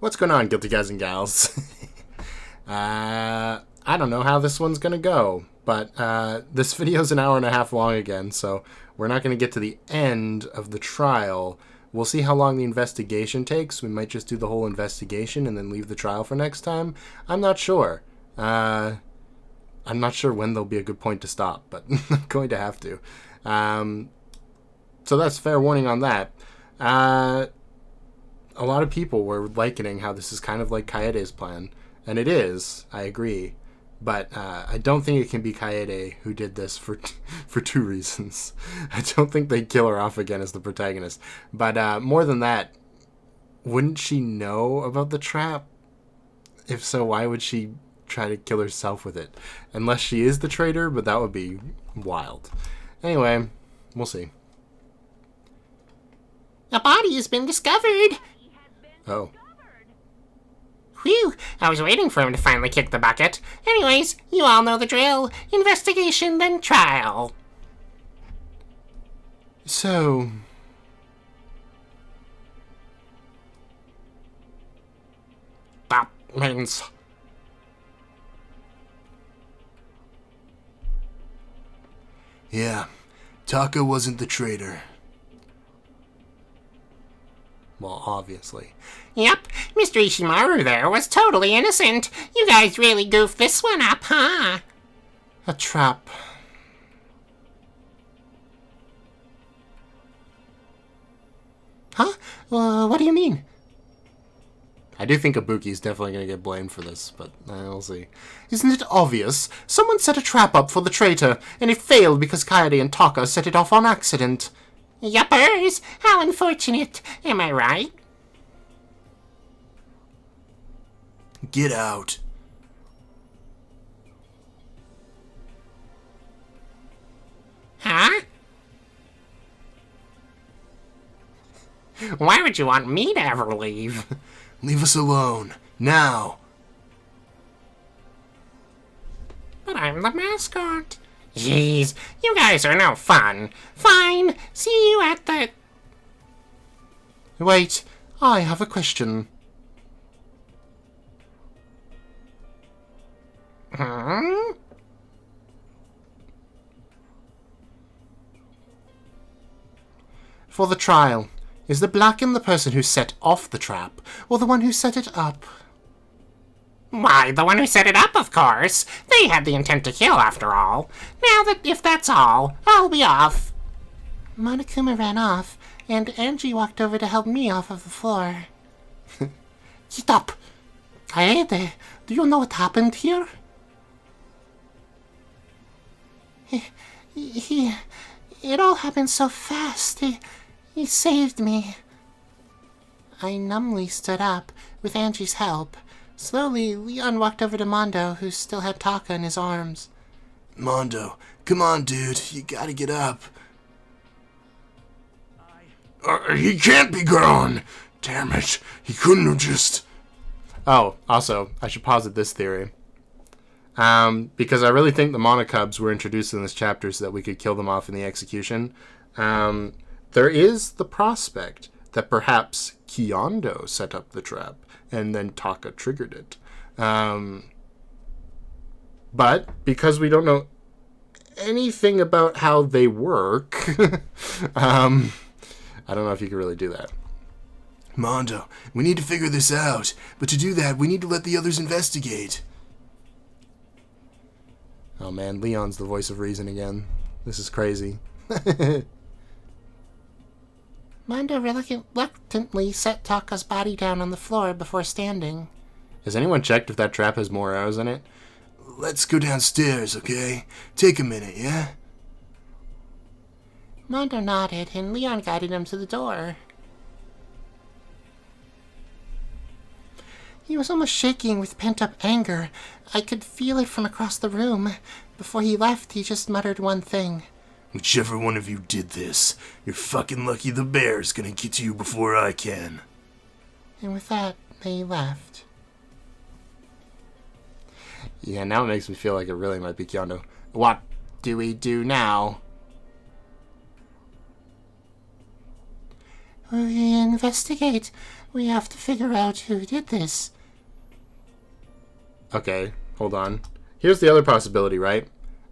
What's going on, guilty guys and gals? I don't know how this one's gonna go, but this video's an hour and a half long again, so we're not gonna get to the end of the trial. We'll see how long the investigation takes. We might just do the whole investigation and then leave the trial for next time. I'm not sure. I'm not sure when there'll be a good point to stop, but I'm going to have to. So that's fair warning on that. A lot of people were likening how this is kind of like Kaede's plan. And it is, I agree. But I don't think it can be Kaede who did this for two reasons. I don't think they'd kill her off again as the protagonist. But more than that, wouldn't she know about the trap? If so, why would she try to kill herself with it? Unless she is the traitor, but that would be wild. Anyway, we'll see. A body has been discovered! Oh. Phew, I was waiting for him to finally kick the bucket. Anyways, you all know the drill. Investigation, then trial. So... that means... Yeah, Taka wasn't the traitor. Well, obviously. Yep, Mr. Ishimaru there was totally innocent. You guys really goofed this one up, huh? A trap. Huh? What do you mean? I do think Ibuki's definitely going to get blamed for this, but we'll see. Isn't it obvious? Someone set a trap up for the traitor, and it failed because Kaede and Taka set it off on accident. Yuppers! How unfortunate. Am I right? Get out. Huh? Why would you want me to ever leave? Leave us alone. Now. But I'm the mascot. Jeez, you guys are no fun. Fine, see you at the... Wait, I have a question. Hmm? For the trial, is the Blacken the person who set off the trap, or the one who set it up? Why, the one who set it up, of course. They had the intent to kill, after all. Now that if that's all, I'll be off. Monokuma ran off, and Angie walked over to help me off of the floor. Get up! Kaede, do you know what happened here? It all happened so fast. He saved me. I numbly stood up, with Angie's help. Slowly, Leon walked over to Mondo, who still had Taka in his arms. Mondo, come on, dude. You gotta get up. He can't be gone. Damn it. He couldn't have just... Oh, also, I should posit this theory. Because I really think the Monokubs were introduced in this chapter so that we could kill them off in the execution. There is the prospect that perhaps Kyondo set up the trap, and then Taka triggered it. But because we don't know anything about how they work, I don't know if you can really do that. Mondo, we need to figure this out. But to do that, we need to let the others investigate. Oh man, Leon's the voice of reason again. This is crazy. Mondo reluctantly set Taka's body down on the floor before standing. Has anyone checked if that trap has more arrows in it? Let's go downstairs, okay? Take a minute, yeah? Mondo nodded, and Leon guided him to the door. He was almost shaking with pent-up anger. I could feel it from across the room. Before he left, he just muttered one thing. Whichever one of you did this, you're fucking lucky the bear's gonna get to you before I can. And with that, they left. Yeah, now it makes me feel like it really might be Kyondo. What do we do now? We investigate. We have to figure out who did this. Okay, hold on. Here's the other possibility, right?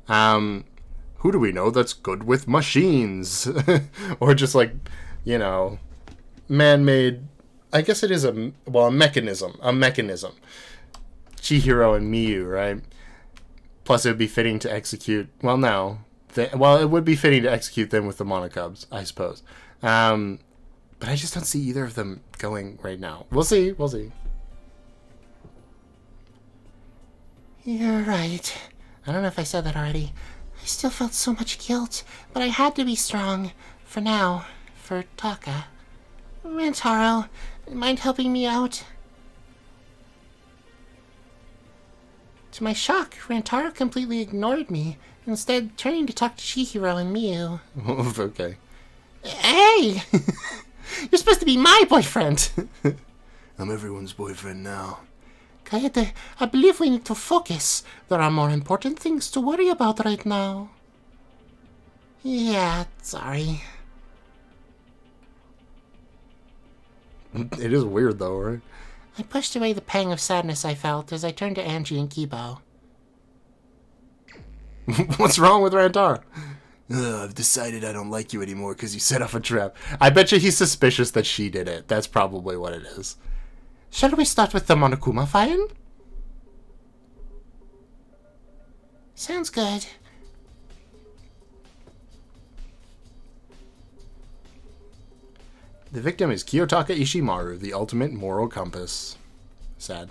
Who do we know that's good with machines? Or just like, you know, man-made... I guess it is a mechanism. A mechanism. Chihiro and Miyu, right? Plus it would be fitting to execute... Well, no. It would be fitting to execute them with the Monokubs, I suppose. But I just don't see either of them going right now. We'll see. We'll see. You're right. I don't know if I said that already. I still felt so much guilt, but I had to be strong. For now. For Taka. Rantaro, mind helping me out? To my shock, Rantaro completely ignored me, instead turning to talk to Chihiro and Miyu. Okay. Hey! You're supposed to be my boyfriend! I'm everyone's boyfriend now. Kaede, I believe we need to focus. There are more important things to worry about right now. Yeah, sorry. It is weird though, right? I pushed away the pang of sadness I felt as I turned to Angie and Kibo. What's wrong with Rantar? I've decided I don't like you anymore because you set off a Trap. I bet you he's suspicious that she did it. That's probably what it is. Shall we start with the Monokuma fight? Sounds good. The victim is Kiyotaka Ishimaru, the ultimate moral compass. Sad.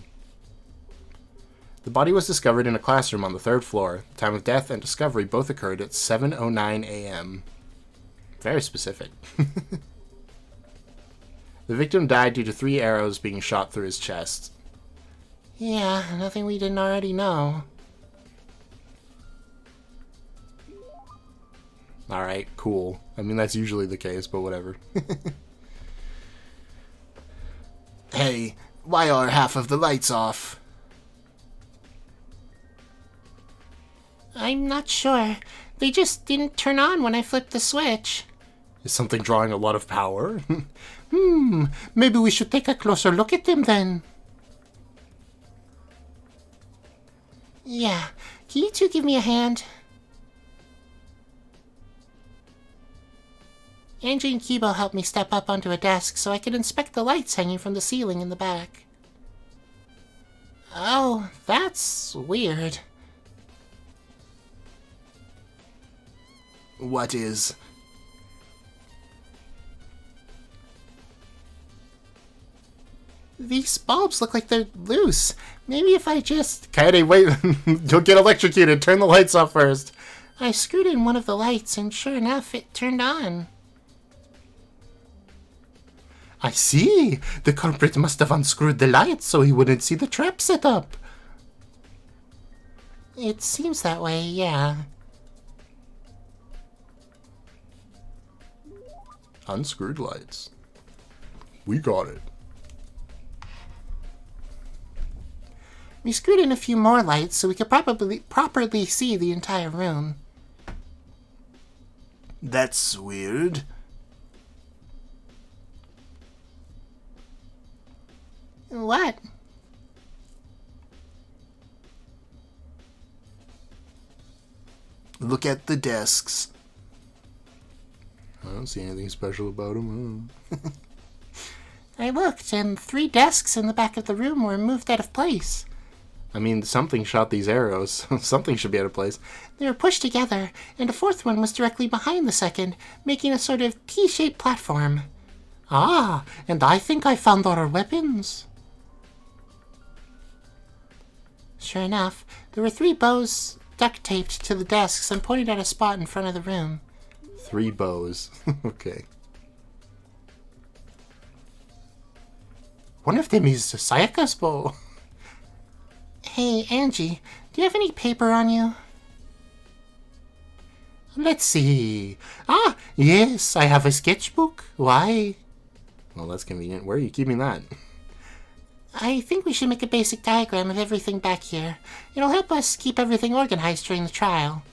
The body was discovered in a classroom on the 3rd floor. The time of death and discovery both occurred at 7:09 a.m. Very specific. The victim died due to 3 arrows being shot through his chest. Yeah, nothing we didn't already know. Alright, cool. I mean, that's usually the case, but whatever. Hey, why are half of the lights off? I'm not sure. They just didn't turn on when I flipped the switch. Is something drawing a lot of power? Maybe we should take a closer look at them then. Yeah, can you two give me a hand? Angie and Kibo helped me step up onto a desk so I could inspect the lights hanging from the ceiling in the back. Oh, that's weird. What is? These bulbs look like they're loose. Maybe if I just... Kaede, wait. You'll get electrocuted. Turn the lights off first. I screwed in one of the lights and sure enough, it turned on. I see. The culprit must have unscrewed the lights so he wouldn't see the trap set up. It seems that way, yeah. Unscrewed lights. We got it. We screwed in a few more lights so we could properly see the entire room. That's weird. What? Look at the desks. I don't see anything special about them. I looked, and 3 desks in the back of the room were moved out of place. I mean, something shot these arrows. Something should be out of place. They were pushed together, and a 4th one was directly behind the 2nd, making a sort of T-shaped platform. Ah, and I think I found our weapons. Sure enough, there were 3 bows duct-taped to the desks and pointed at a spot in front of the room. 3 bows. Okay. One of them is Sayaka's bow. Hey, Angie, do you have any paper on you? Let's see. Ah, yes, I have a sketchbook. Why? Well, that's convenient. Where are you keeping that? I think we should make a basic diagram of everything back here. It'll help us keep everything organized during the trial.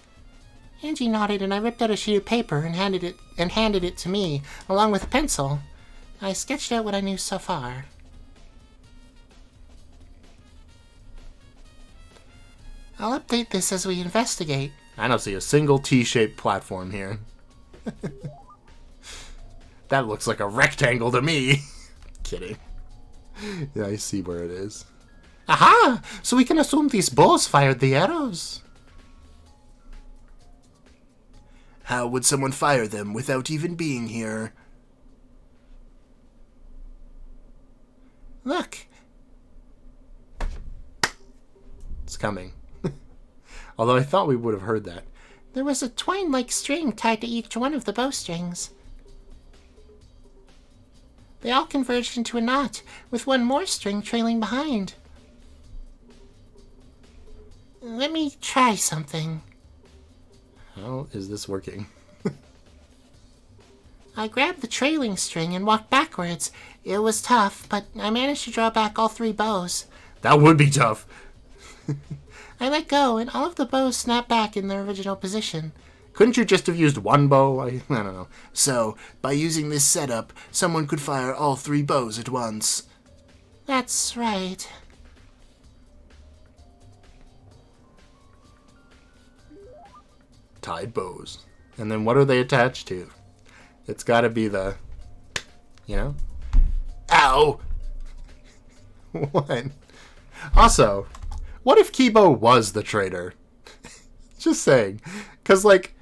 Angie nodded, and I ripped out a sheet of paper and handed it to me, along with a pencil. I sketched out what I knew so far. I'll update this as we investigate. I don't see a single T-shaped platform here. That looks like a rectangle to me. Kidding. Yeah, I see where it is. Aha! So we can assume these bows fired the arrows. How would someone fire them without even being here? Look. It's coming. Although I thought we would have heard that. There was a twine-like string tied to each one of the bowstrings. They all converged into a knot, with one more string trailing behind. Let me try something. How is this working? I grabbed the trailing string and walked backwards. It was tough, but I managed to draw back all 3 bows. That would be tough. I let go, and all of the bows snapped back in their original position. Couldn't you just have used one bow? I don't know. So, by using this setup, someone could fire all 3 bows at once. That's right. Tied bows. And then what are they attached to? It's gotta be the... You know? Ow! What? Also, what if Kibo was the traitor? Just saying. Because, like,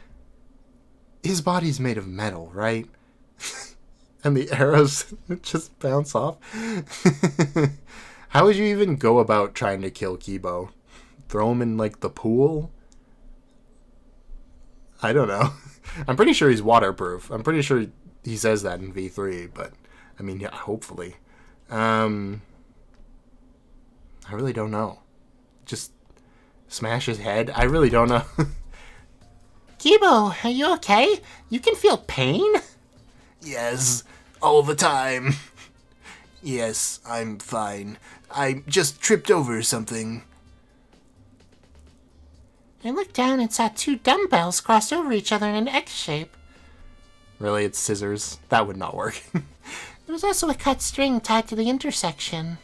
his body's made of metal, right? And the arrows just bounce off. How would you even go about trying to kill Kibo? Throw him in, like, the pool? I don't know. I'm pretty sure he's waterproof. I'm pretty sure he says that in V3, but, I mean, yeah, hopefully. I really don't know. Just smash his head? I really don't know. Kibo, are you okay? You can feel pain? Yes, all the time. Yes, I'm fine. I just tripped over something. I looked down and saw 2 dumbbells crossed over each other in an X shape. Really, it's scissors? That would not work. There was also a cut string tied to the intersection.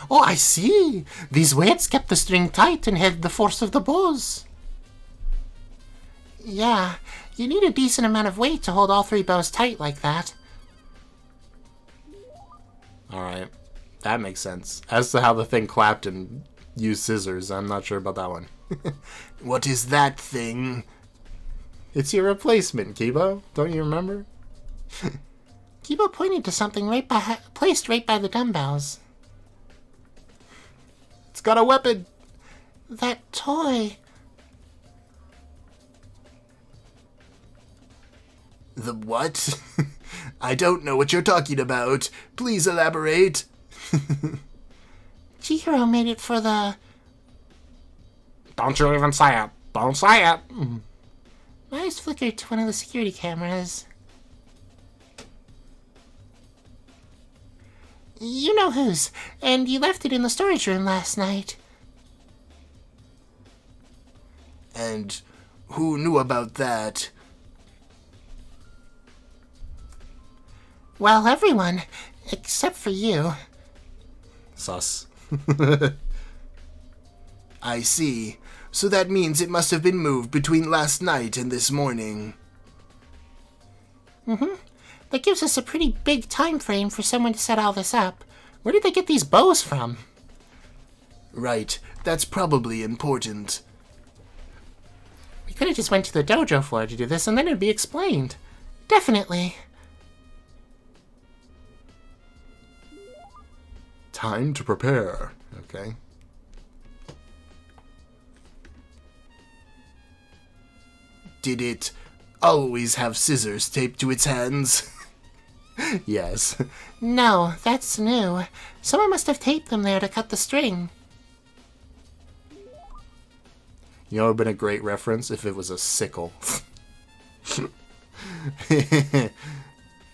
Oh, I see! These weights kept the string tight and held the force of the bows. Yeah, you need a decent amount of weight to hold all 3 bows tight like that. Alright. That makes sense. As to how the thing clapped and used scissors, I'm not sure about that one. What is that thing? It's your replacement, Kibo. Don't you remember? Kibo pointed to something placed right by the dumbbells. It's got a weapon! That toy. The what? I don't know what you're talking about. Please elaborate. Chihiro made it for the... Don't you even say it. Don't say it. My eyes flickered to one of the security cameras. You know whose, and you left it in the storage room last night. And who knew about that? Well, everyone, except for you. Sus. I see. So that means it must have been moved between last night and this morning. That gives us a pretty big time frame for someone to set all this up. Where did they get these bows from? Right, that's probably important. We could have just went to the dojo floor to do this, and then it'd be explained. Definitely. Time to prepare. Okay. Did it always have scissors taped to its hands? Yes. No, that's new. Someone must have taped them there to cut the string. You know, it would have been a great reference if it was a sickle.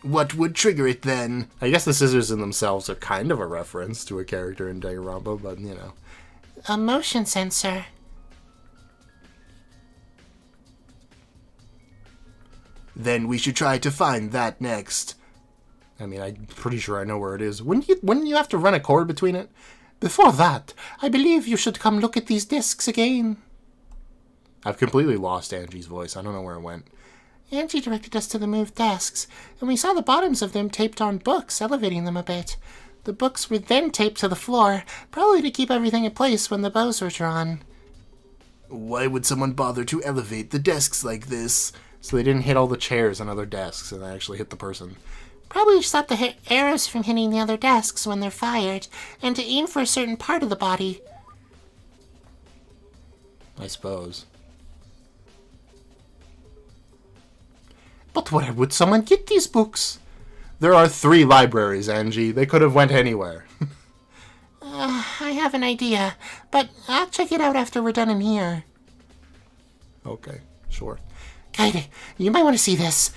What would trigger it then? I guess the scissors in themselves are kind of a reference to a character in Danganronpa, but, you know. A motion sensor. then we should try to find that next. I mean, I'm pretty sure I know where it is. Wouldn't you have to run a cord between it? Before that, I believe you should come look at these discs again. I've completely lost Angie's voice. I don't know where it went. Angie directed us to the moved desks, and we saw the bottoms of them taped on books, elevating them a bit. The books were then taped to the floor, probably to keep everything in place when the bows were drawn. Why would someone bother to elevate the desks like this? So they didn't hit all the chairs and other desks, and they actually hit the person. Probably to stop the arrows from hitting the other desks when they're fired, and to aim for a certain part of the body. I suppose. But where would someone get these books? There are 3 libraries, Angie. They could have went anywhere. I have an idea, but I'll check it out after we're done in here. Okay, sure. Kaede, you might want to see this.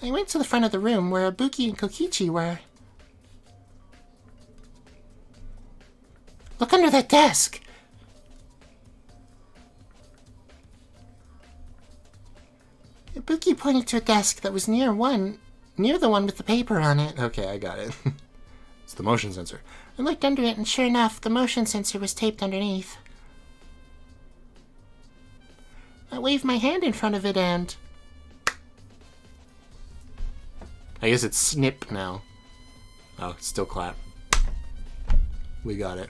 I went to the front of the room where Ibuki and Kokichi were. Look under that desk. Ibuki pointed to a desk that was near the one with the paper on it. Okay, I got it. It's the motion sensor. I looked under it, and sure enough, the motion sensor was taped underneath. I waved my hand in front of it and... I guess it's snip now. Oh, it's still clap. We got it.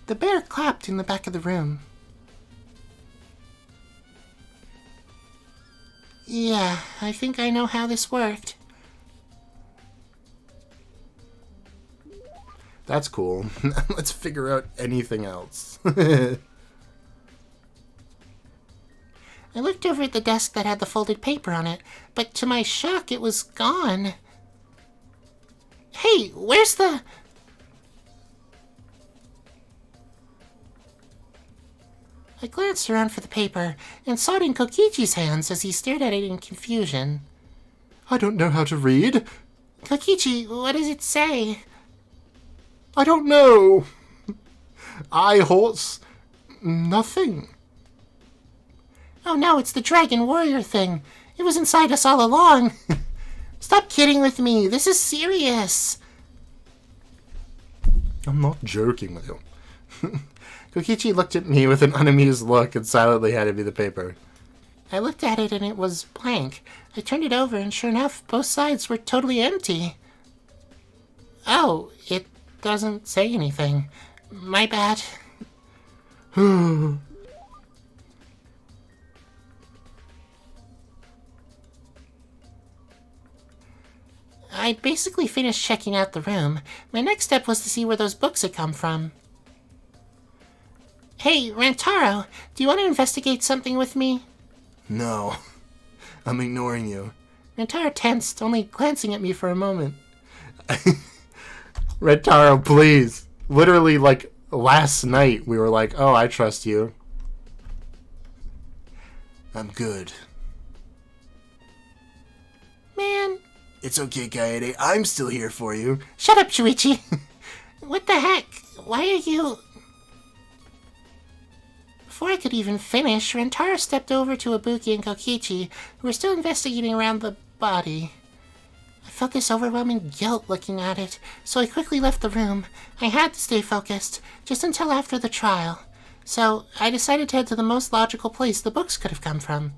The bear clapped in the back of the room. Yeah, I think I know how this worked. That's cool. Let's figure out anything else. I looked over at the desk that had the folded paper on it, but to my shock, it was gone. Hey, where's the... I glanced around for the paper and saw it in Kokichi's hands as he stared at it in confusion. I don't know how to read. Kokichi, what does it say? I don't know. I horse... nothing. Oh no, it's the Dragon Warrior thing. It was inside us all along. Stop kidding with me. This is serious. I'm not joking with you. Kokichi looked at me with an unamused look and silently handed me the paper. I looked at it and it was blank. I turned it over and sure enough, both sides were totally empty. Oh, it doesn't say anything. My bad. I'd basically finished checking out the room. My next step was to see where those books had come from. Hey, Rantaro, do you want to investigate something with me? No. I'm ignoring you. Rantaro tensed, only glancing at me for a moment. Rentaro, please. Literally, like, last night we were like, oh, I trust you. I'm good. Man. It's okay, Kaede. I'm still here for you. Shut up, Shuichi. What the heck? Why are you... Before I could even finish, Rentaro stepped over to Ibuki and Kokichi, who were still investigating around the body. I felt this overwhelming guilt looking at it, so I quickly left the room. I had to stay focused, just until after the trial. So I decided to head to the most logical place the books could have come from.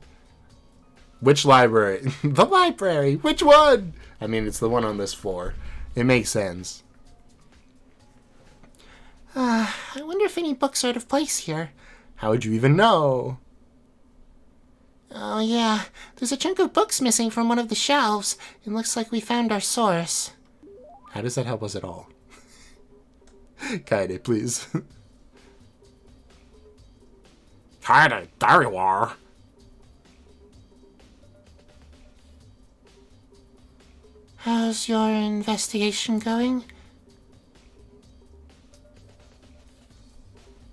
Which library? The library! Which one? I mean, it's the one on this floor. It makes sense. I wonder if any books are out of place here. How would you even know? Oh yeah, there's a chunk of books missing from one of the shelves. It looks like we found our source. How does that help us at all? Kaede, please. Kaede, there you are. How's your investigation going?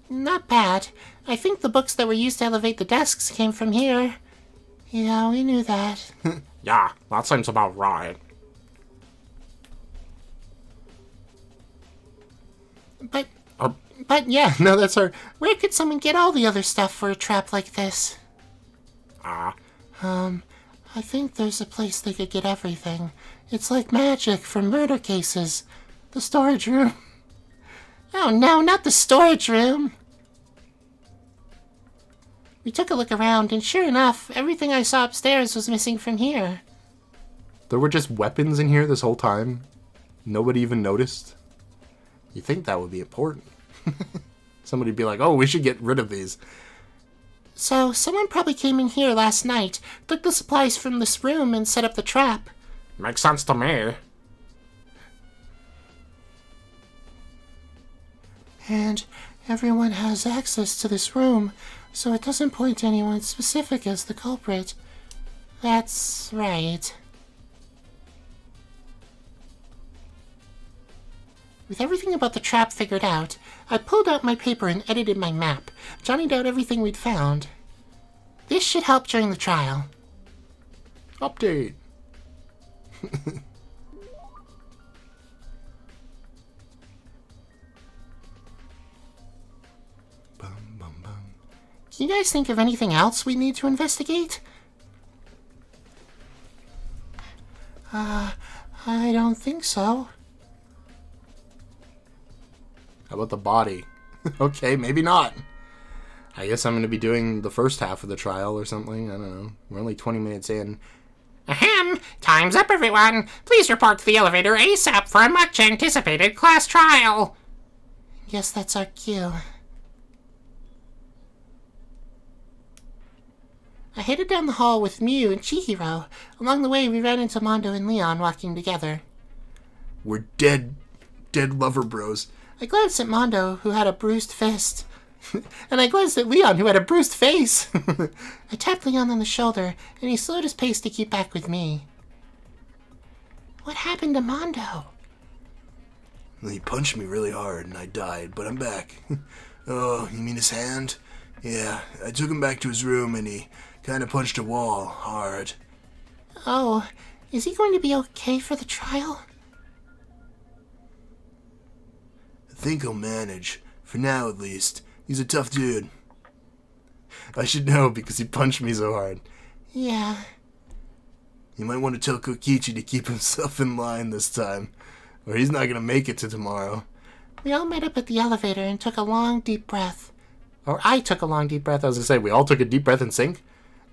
Not bad. I think the books that were used to elevate the desks came from here. Yeah, we knew that. Yeah, that seems about right. But But yeah, no, that's our... Where could someone get all the other stuff for a trap like this? I think there's a place they could get everything. It's like magic for murder cases. The storage room. Oh no, not the storage room! We took a look around, and sure enough, everything I saw upstairs was missing from here. There were just weapons in here this whole time? Nobody even noticed? You think that would be important. Somebody'd be like, oh, we should get rid of these. So, someone probably came in here last night, took the supplies from this room, and set up the trap. Makes sense to me. And everyone has access to this room, so it doesn't point to anyone specific as the culprit. That's right. With everything about the trap figured out, I pulled out my paper and edited my map, jotting down everything we'd found. This should help during the trial. Update. Bum, bum, bum. Can you guys think of anything else we need to investigate? I don't think so. How about the body? Okay, maybe not. I guess I'm going to be doing the first half of the trial or something. I don't know. We're only 20 minutes in. Ahem! Time's up, everyone! Please report to the elevator ASAP for a much-anticipated class trial! Guess that's our cue. I headed down the hall with Mew and Chihiro. Along the way, we ran into Mondo and Leon walking together. We're dead lover bros. I glanced at Mondo, who had a bruised fist. And I glanced at Leon, who had a bruised face. I tapped Leon on the shoulder, and he slowed his pace to keep back with me. What happened to Mondo? He punched me really hard, and I died, but I'm back. Oh, you mean his hand? Yeah, I took him back to his room, and he kind of punched a wall hard. Oh, is he going to be okay for the trial? I think he'll manage. For now, at least. He's a tough dude. I should know because he punched me so hard. Yeah. You might want to tell Kokichi to keep himself in line this time, or he's not going to make it to tomorrow. We all met up at the elevator and took a long, deep breath. Or I took a long, deep breath. I was going to say, we all took a deep breath in sync.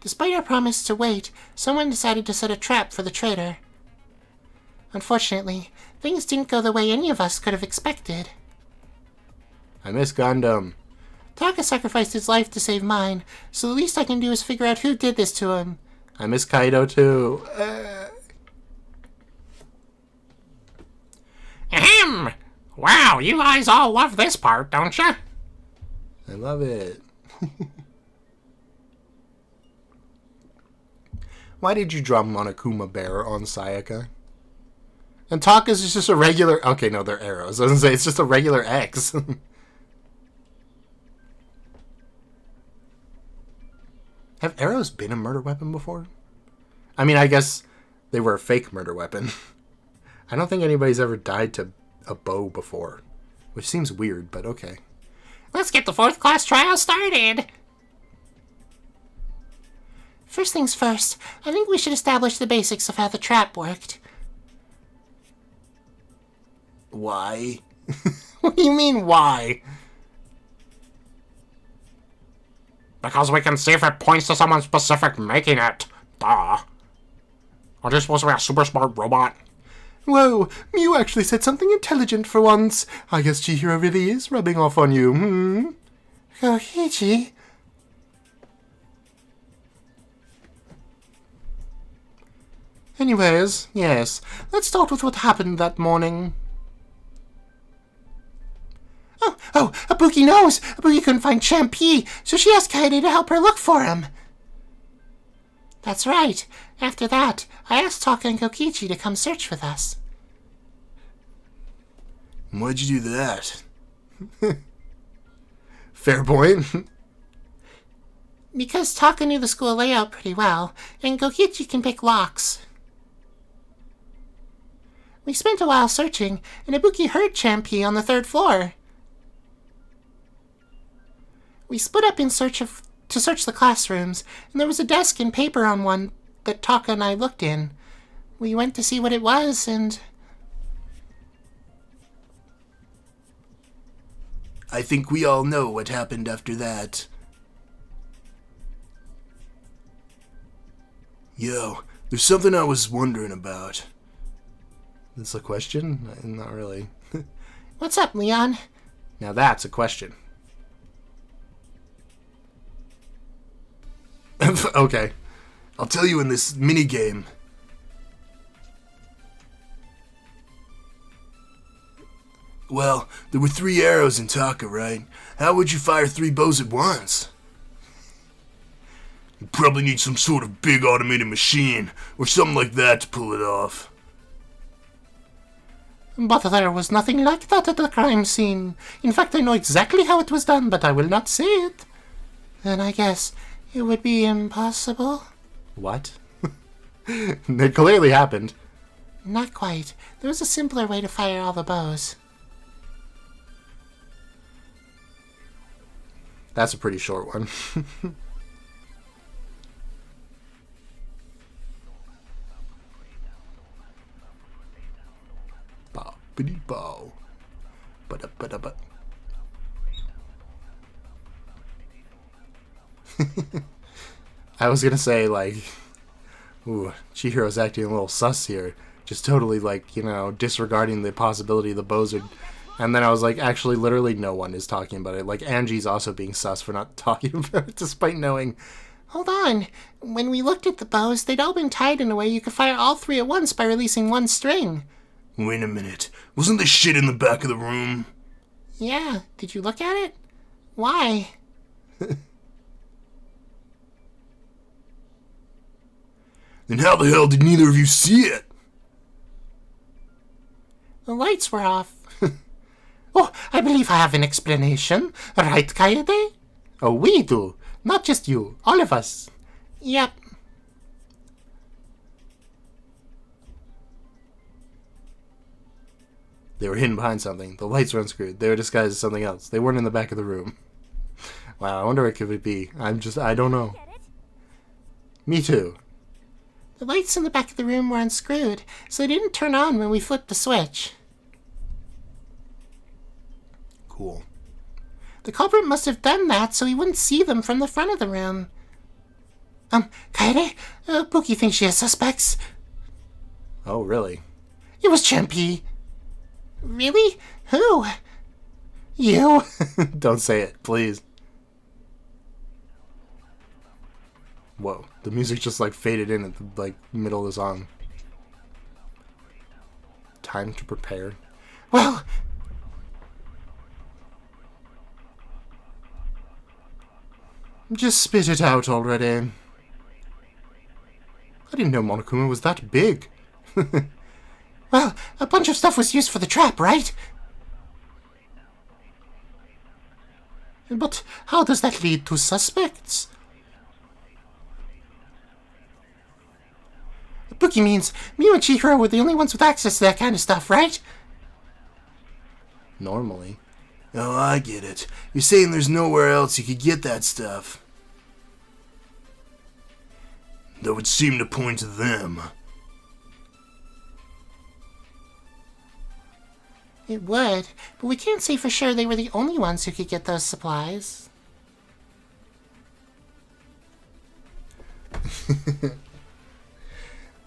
Despite our promise to wait, someone decided to set a trap for the traitor. Unfortunately, things didn't go the way any of us could have expected. I miss Gundam. Taka sacrificed his life to save mine, so the least I can do is figure out who did this to him. I miss Kaido too. Ahem! Wow, you guys all love this part, don't ya? I love it. Why did you draw Monokuma Bear on Sayaka? And Taka's is just a regular... Okay, no, they're arrows. I was going to say, it's just a regular X. Have arrows been a murder weapon before? I mean, I guess they were a fake murder weapon. I don't think anybody's ever died to a bow before. Which seems weird, but okay. Let's get the fourth class trial started! First things first, I think we should establish the basics of how the trap worked. Why? What do you mean, why? Because we can see if it points to someone specific making it. Duh. Are you supposed to be a super smart robot? Whoa, Mew actually said something intelligent for once. I guess Chihiro really is rubbing off on you, Kokichi? Anyways, yes, let's start with what happened that morning. Oh, Ibuki knows! Ibuki couldn't find Champi, so she asked Kaede to help her look for him. That's right. After that, I asked Taka and Kokichi to come search with us. Why'd you do that? Fair point. Because Taka knew the school layout pretty well, and Kokichi can pick locks. We spent a while searching, and Ibuki heard Champi on the 3rd floor. We split up to search the classrooms, and there was a desk and paper on one that Taka and I looked in. We went to see what it was, and... I think we all know what happened after that. Yo, there's something I was wondering about. That's a question? Not really. What's up, Leon? Now that's a question. Okay. I'll tell you in this mini-game. Well, there were 3 arrows in Taka, right? How would you fire 3 bows at once? You probably need some sort of big automated machine, or something like that to pull it off. But there was nothing like that at the crime scene. In fact, I know exactly how it was done, but I will not say it. Then I guess it would be impossible. What? It clearly happened. Not quite. There was a simpler way to fire all the bows. That's a pretty short one. Bow, biddy bow. Ba-da-ba-da-ba. I was gonna say, like, ooh, Chihiro's acting a little sus here. Just totally, like, you know, disregarding the possibility the bows are... And then I was like, actually, literally no one is talking about it. Like, Angie's also being sus for not talking about it, despite knowing... Hold on. When we looked at the bows, they'd all been tied in a way you could fire all 3 at once by releasing one string. Wait a minute. Wasn't this shit in the back of the room? Yeah. Did you look at it? Why? Then how the hell did neither of you see it? The lights were off. Oh, I believe I have an explanation. Right, Kaede? Oh, we do. Not just you. All of us. Yep. They were hidden behind something. The lights were unscrewed. They were disguised as something else. They weren't in the back of the room. Wow, I wonder what could it be. I don't know. Me too. The lights in the back of the room were unscrewed, so they didn't turn on when we flipped the switch. Cool. The culprit must have done that so he wouldn't see them from the front of the room. Kaede? Pookie thinks she has suspects. Oh, really? It was Champi. Really? Who? You? Don't say it, please. Whoa, the music just like faded in at the like middle of the song. Time to prepare. Well... Just spit it out already. I didn't know Monokuma was that big. Well, a bunch of stuff was used for the trap, right? But how does that lead to suspects? Pookie means Mew and Chihiro were the only ones with access to that kind of stuff, right? Normally. Oh, I get it. You're saying there's nowhere else you could get that stuff. That would seem to point to them. It would, but we can't say for sure they were the only ones who could get those supplies.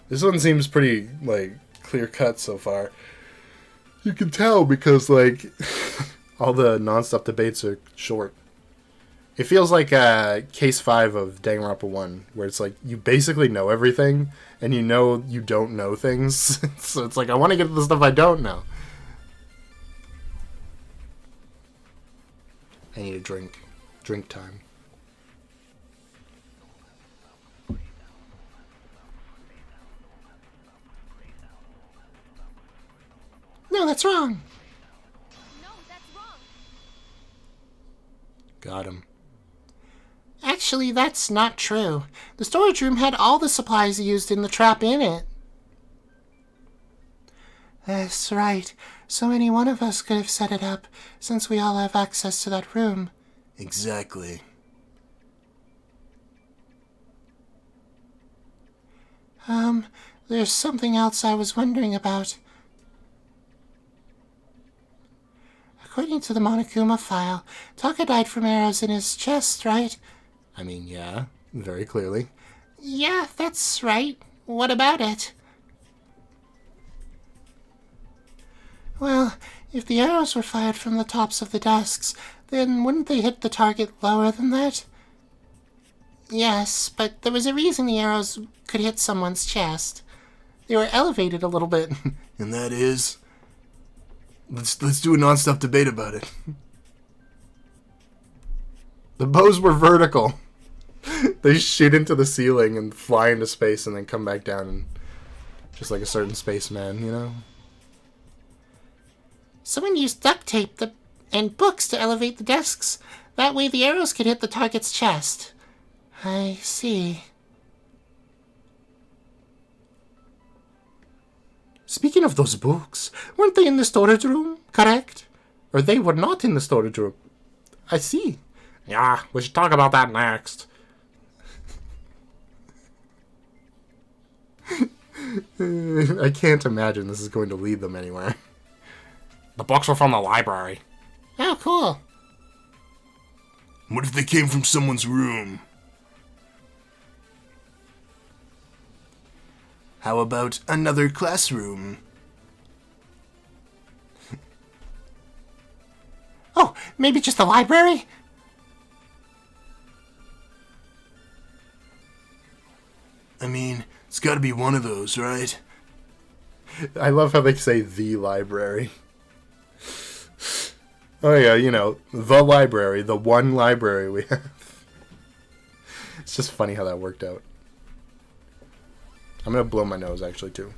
This one seems pretty, like, clear-cut so far. You can tell because, like, all the non-stop debates are short. It feels like Case 5 of Danganronpa 1, where it's like, you basically know everything, and you know you don't know things. So it's like, I want to get to the stuff I don't know. I need a drink. Drink time. No, that's wrong. No, that's wrong. Got him. Actually, that's not true. The storage room had all the supplies used in the trap in it. That's right. So any one of us could have set it up, since we all have access to that room. Exactly. There's something else I was wondering about. According to the Monokuma file, Taka died from arrows in his chest, right? I mean, yeah, very clearly. Yeah, that's right. What about it? Well, if the arrows were fired from the tops of the desks, then wouldn't they hit the target lower than that? Yes, but there was a reason the arrows could hit someone's chest. They were elevated a little bit. And that is... Let's do a non-stop debate about it. The bows were vertical. They shoot into the ceiling and fly into space and then come back down, and just like a certain spaceman, you know? Someone used duct tape and books to elevate the desks. That way the arrows could hit the target's chest. I see. Speaking of those books, weren't they in the storage room, correct? Or they were not in the storage room. I see. Yeah, we should talk about that next. I can't imagine this is going to lead them anywhere. The books were from the library. Oh, cool. What if they came from someone's room? How about another classroom? Oh, maybe just the library? I mean, it's gotta be one of those, right? I love how they say the library. Oh yeah, you know, the library, the one library we have. It's just funny how that worked out. I'm gonna blow my nose actually too.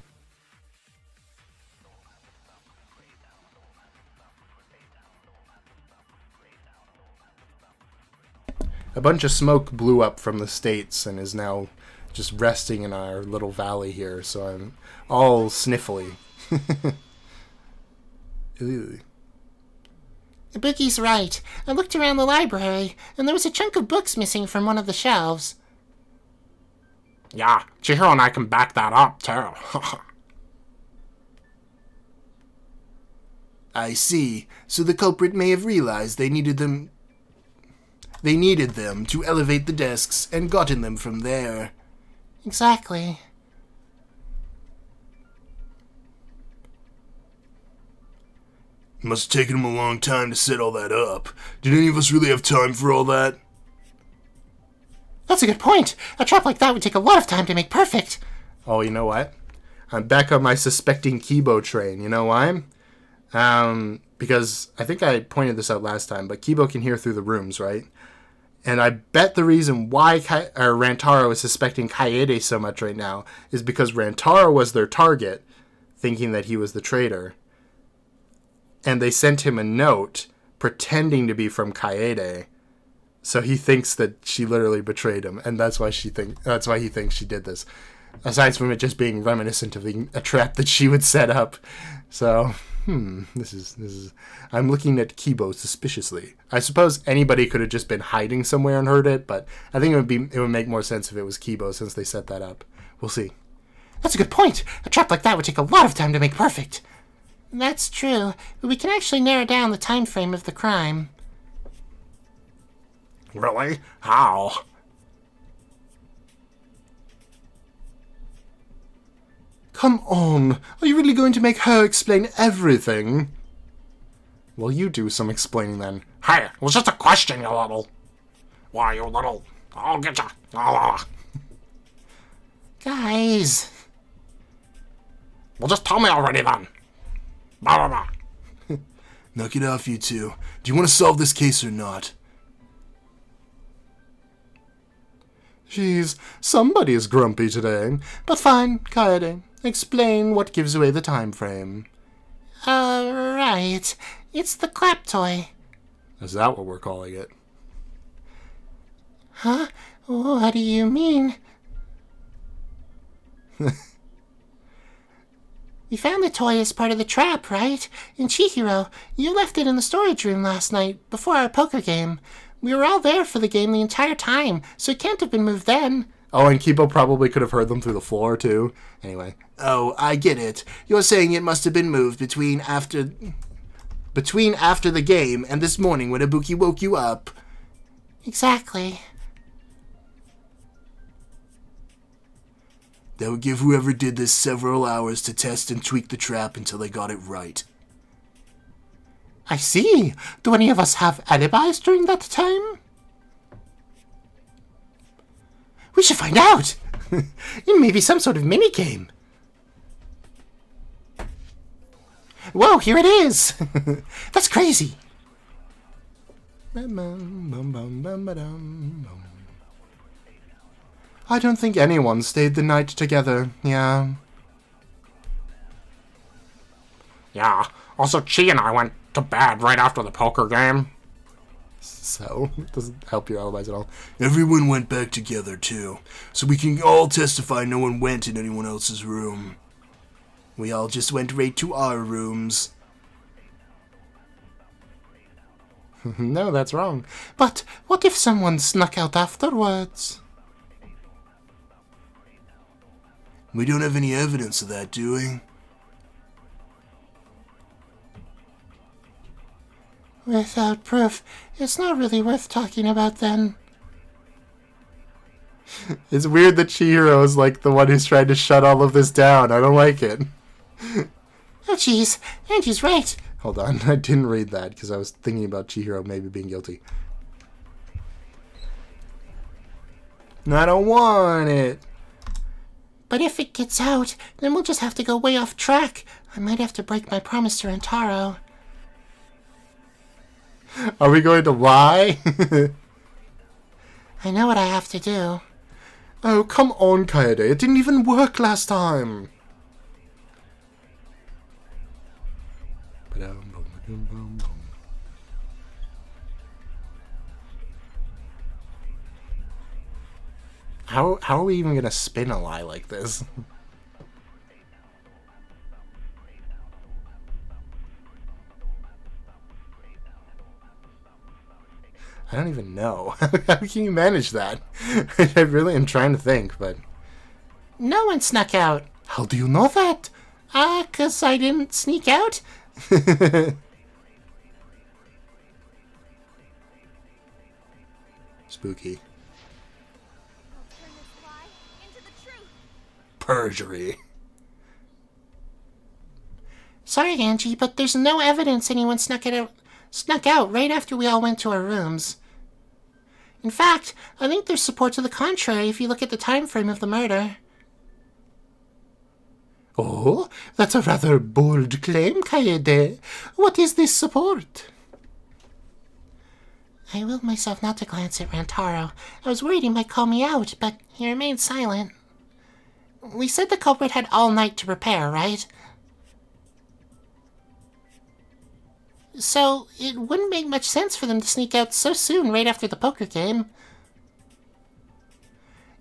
A bunch of smoke blew up from the States and is now just resting in our little valley here, so I'm all sniffly. Ew. Boogie's right. I looked around the library, and there was a chunk of books missing from one of the shelves. Yeah, Chihiro and I can back that up, too. I see. So the culprit may have realized they needed them to elevate the desks and gotten them from there. Exactly. Must have taken them a long time to set all that up. Did any of us really have time for all that? That's a good point. A trap like that would take a lot of time to make perfect. Oh, you know what? I'm back on my suspecting Kibo train. You know why? Because I think I pointed this out last time, but Kibo can hear through the rooms, right? And I bet the reason why Rantaro is suspecting Kaede so much right now is because Rantaro was their target, thinking that he was the traitor. And they sent him a note pretending to be from Kaede. So he thinks that she literally betrayed him, and that's why he thinks she did this. Aside from it just being reminiscent of a trap that she would set up. So, this is I'm looking at Kibo suspiciously. I suppose anybody could have just been hiding somewhere and heard it, but I think it would make more sense if it was Kibo since they set that up. We'll see. That's a good point. A trap like that would take a lot of time to make perfect. That's true, but we can actually narrow down the time frame of the crime. Really? How? Come on, are you really going to make her explain everything? Well, you do some explaining then. Hey, it was just a question, you little... Why, you little... I'll get ya. Guys. Well, just tell me already then. Blah, blah, blah. Knock it off, you two. Do you want to solve this case or not? Jeez, somebody is grumpy today. But fine, Kaede. Explain what gives away the time frame. Right. It's the clap toy. Is that what we're calling it? Huh? What do you mean? We found the toy as part of the trap, right? And Chihiro, you left it in the storage room last night, before our poker game. We were all there for the game the entire time, so it can't have been moved then. Oh, and Kibo probably could have heard them through the floor, too. Anyway. Oh, I get it. You're saying it must have been moved between after the game and this morning when Ibuki woke you up. Exactly. That would give whoever did this several hours to test and tweak the trap until they got it right. I see. Do any of us have alibis during that time? We should find out. It may be some sort of mini-game. Whoa, here it is. That's crazy. I don't think anyone stayed the night together, yeah. Yeah, also Chi and I went to bed right after the poker game. So, it doesn't help your alibis at all. Everyone went back together, too, so we can all testify no one went in anyone else's room. We all just went right to our rooms. No, that's wrong. But what if someone snuck out afterwards? We don't have any evidence of that, do we? Without proof, it's not really worth talking about then. It's weird that Chihiro is like the one who's trying to shut all of this down. I don't like it. Oh jeez, Angie's right. Hold on, I didn't read that because I was thinking about Chihiro maybe being guilty. I don't want it. But if it gets out, then we'll just have to go way off track. I might have to break my promise to Rentaro. Are we going to lie? I know what I have to do. Oh, come on, Kaede. It didn't even work last time. How are we even going to spin a lie like this? I don't even know. How can you manage that? I really am trying to think, but... No one snuck out. How do you know that? 'Cause I didn't sneak out? Spooky. I'll turn this lie into the truth. Perjury. Sorry, Angie, but there's no evidence anyone snuck out right after we all went to our rooms. In fact, I think there's support to the contrary if you look at the time frame of the murder. Oh, that's a rather bold claim, Kaede. What is this support? I willed myself not to glance at Rantaro. I was worried he might call me out, but he remained silent. We said the culprit had all night to prepare, right? So, it wouldn't make much sense for them to sneak out so soon right after the poker game.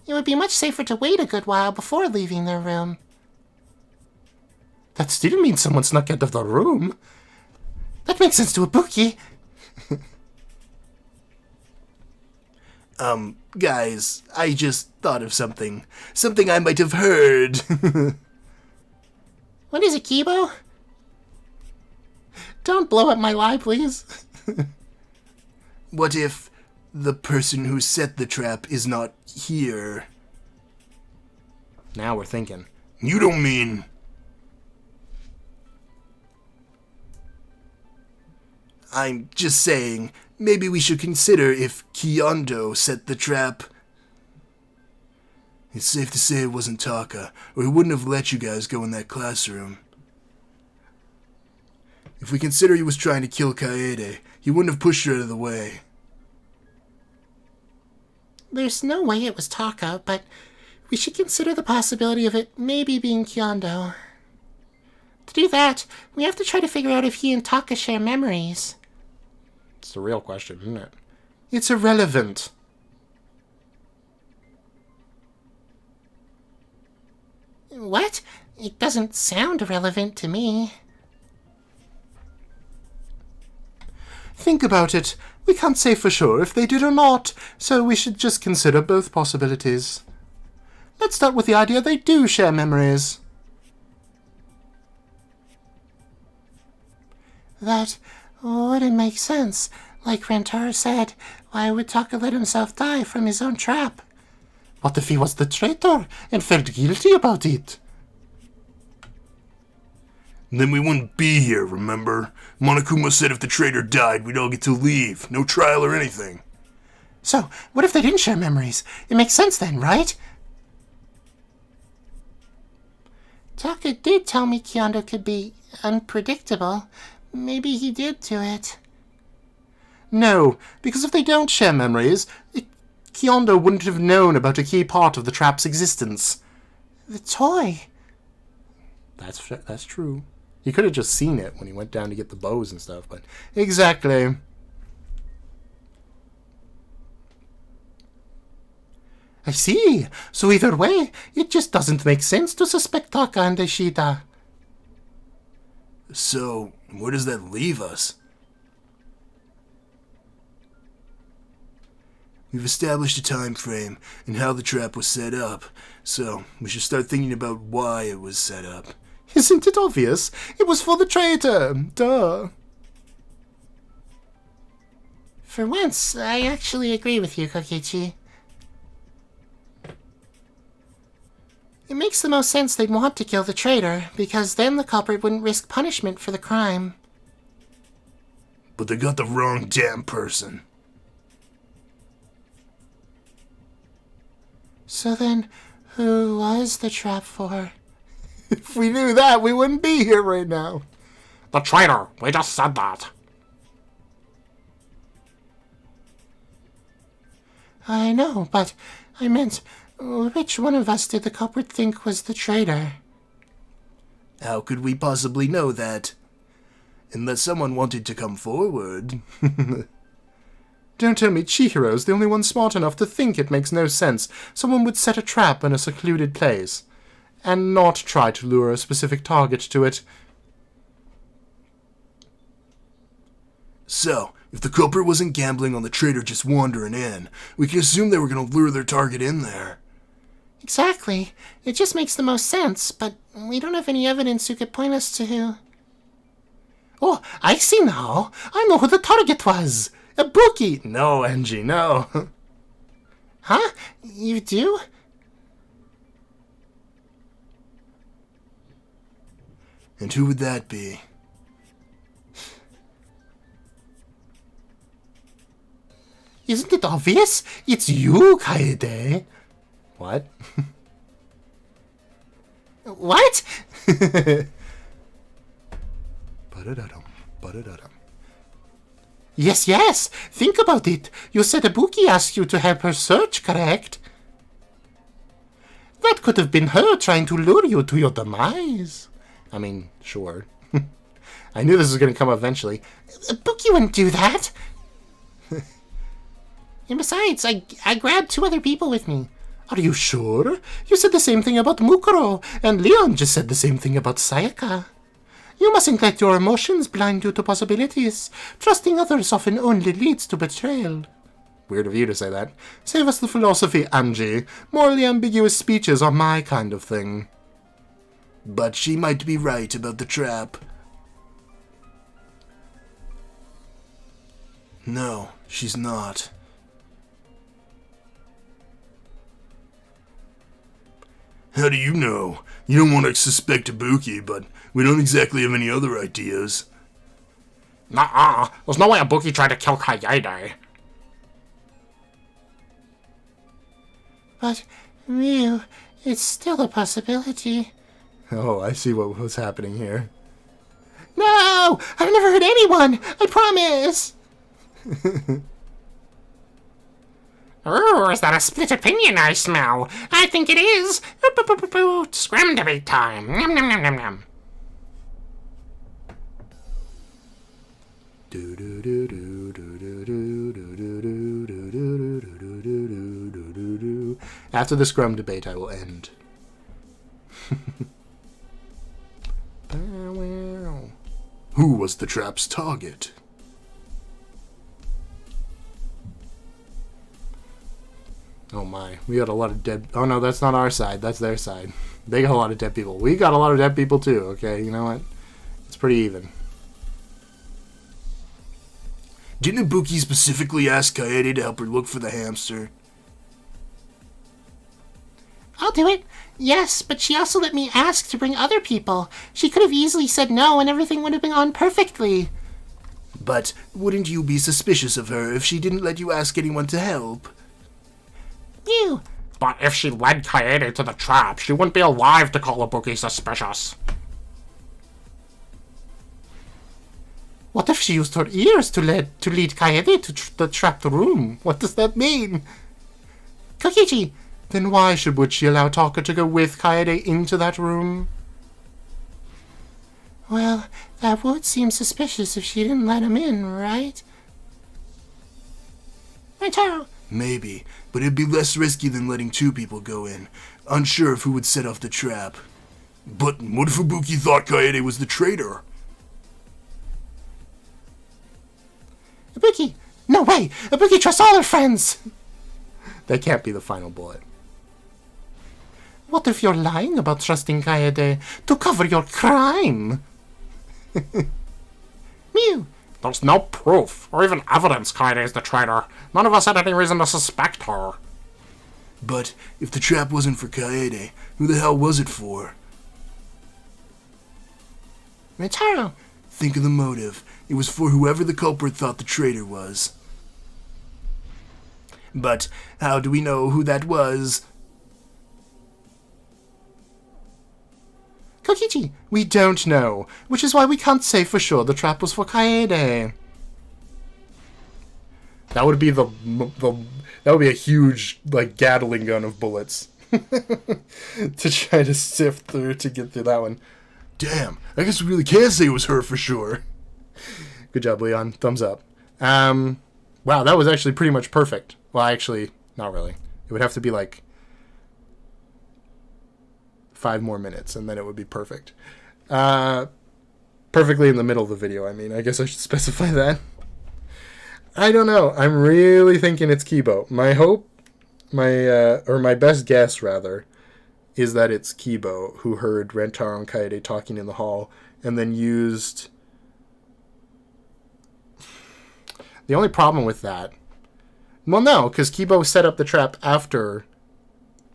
It would be much safer to wait a good while before leaving their room. That still means someone snuck out of the room. That makes sense to Ibuki. Guys, I just thought of something. Something I might have heard. What is it, Kibo? Don't blow up my lie, please. What if the person who set the trap is not here? Now we're thinking. You don't mean... I'm just saying, maybe we should consider if Kiyondo set the trap. It's safe to say it wasn't Taka, or he wouldn't have let you guys go in that classroom. If we consider he was trying to kill Kaede, he wouldn't have pushed her out of the way. There's no way it was Taka, but we should consider the possibility of it maybe being Kiyondo. To do that, we have to try to figure out if he and Taka share memories. It's the real question, isn't it? It's irrelevant. What? It doesn't sound irrelevant to me. Think about it. We can't say for sure if they did or not, so we should just consider both possibilities. Let's start with the idea they do share memories. That wouldn't make sense. Like Rantar said, why would Taka let himself die from his own trap? What if he was the traitor and felt guilty about it? Then we wouldn't be here, remember? Monokuma said if the traitor died, we'd all get to leave. No trial or anything. So, what if they didn't share memories? It makes sense then, right? Taka did tell me Kyondo could be unpredictable. Maybe he did do it. No, because if they don't share memories, Kyondo wouldn't have known about a key part of the trap's existence. The toy. That's true. He could have just seen it when he went down to get the bows and stuff, but... Exactly. I see. So either way, it just doesn't make sense to suspect Taka and Ishida. So, where does that leave us? We've established a time frame and how the trap was set up, so we should start thinking about why it was set up. Isn't it obvious? It was for the traitor. Duh. For once, I actually agree with you, Kokichi. It makes the most sense they'd want to kill the traitor, because then the culprit wouldn't risk punishment for the crime. But they got the wrong damn person. So then, who was the trap for? If we knew that, we wouldn't be here right now. The traitor. We just said that. I know, but I meant, which one of us did the culprit think was the traitor? How could we possibly know that? Unless someone wanted to come forward. Don't tell me Chihiro's the only one smart enough to think it makes no sense someone would set a trap in a secluded place, and not try to lure a specific target to it. So, if the culprit wasn't gambling on the traitor just wandering in, we can assume they were going to lure their target in there. Exactly. It just makes the most sense, but we don't have any evidence you could point us to who. Oh, I see now. I know who the target was. A bookie. No, Angie, no. Huh? You do? And who would that be? Isn't it obvious? It's you, Kaede. What? What? Ba-da-da-dum, ba-da-da-dum. Yes. Think about it. You said Ibuki asked you to help her search, correct? That could have been her trying to lure you to your demise. I mean, sure. I knew this was going to come eventually. Ibuki wouldn't do that. And besides, I grabbed 2 other people with me. Are you sure? You said the same thing about Mukuro, and Leon just said the same thing about Sayaka. You mustn't let your emotions blind you to possibilities. Trusting others often only leads to betrayal. Weird of you to say that. Save us the philosophy, Angie. Morally ambiguous speeches are my kind of thing. But she might be right about the trap. No, she's not. How do you know? You don't want to suspect Ibuki, but we don't exactly have any other ideas. Nuh-uh. There's no way Ibuki tried to kill Kaede. But, Ryu, it's still a possibility. Oh, I see what was happening here. No! I've never hurt anyone! I promise! Ooh, is that a split opinion I smell? I think it is. Scrum debate time. Nom nom nom nom nom. After the scrum debate, I will end. Who was the trap's target? Oh my, we got a lot of dead... Oh no, that's not our side, that's their side. They got a lot of dead people. We got a lot of dead people too, okay? You know what? It's pretty even. Didn't Ibuki specifically ask Kaede to help her look for the hamster? I'll do it. Yes, but she also let me ask to bring other people. She could have easily said no and everything would have been gone perfectly. But wouldn't you be suspicious of her if she didn't let you ask anyone to help? You. But if she led Kaede to the trap, she wouldn't be alive to call Ibuki suspicious. What if she used her ears to lead Kaede to the trapped room? What does that mean? Kokichi, Then why would she allow Taka to go with Kaede into that room? well, that would seem suspicious if she didn't let him in, right? Rentaro, Maybe, but it'd be less risky than letting two people go in, unsure of who would set off the trap. But what if Ibuki thought Kaede was the traitor? Ibuki, no way! Ibuki trusts all her friends! That can't be the final bullet. What if you're lying about trusting Kaede to cover your crime? Mew, There's no proof, or even evidence Kaede is the traitor. None of us had any reason to suspect her. But if the trap wasn't for Kaede, who the hell was it for? Rentaro, Think of the motive. It was for whoever the culprit thought the traitor was. But how do we know who that was? Kokichi, We don't know, which is why we can't say for sure the trap was for Kaede. That would be that would be a huge, like, Gatling gun of bullets to try to sift through to get through that one. Damn, I guess we really can't say it was her for sure. Good job, Leon. Thumbs up. Wow, that was actually pretty much perfect. Well, actually, not really. It would have to be like 5 more minutes, and then it would be perfect. Perfectly in the middle of the video, I mean. I guess I should specify that. I don't know. I'm really thinking it's Kibo. My hope, my best guess, rather, is that it's Kibo who heard Rentaro and Kaede talking in the hall and then used... The only problem with that... Well, no, because Kibo set up the trap after...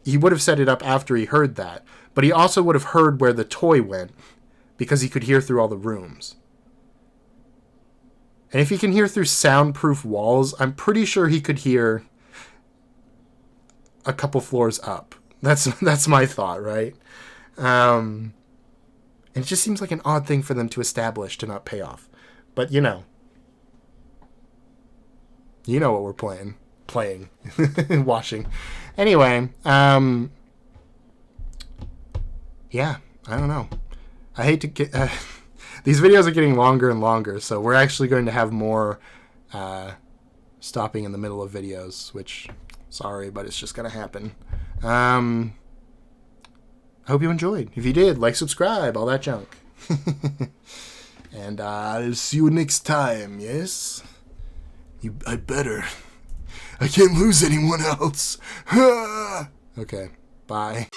He would have set it up after he heard that, but he also would have heard where the toy went because he could hear through all the rooms. And if he can hear through soundproof walls, I'm pretty sure he could hear a couple floors up. That's my thought, right? And it just seems like an odd thing for them to establish to not pay off. But, you know what we're playing, watching. Anyway, yeah, I don't know. I hate to get... these videos are getting longer and longer, so we're actually going to have more stopping in the middle of videos, which, sorry, but it's just going to happen. I hope you enjoyed. If you did, like, subscribe, all that junk. And I'll see you next time, yes? I better. I can't lose anyone else. Okay, bye.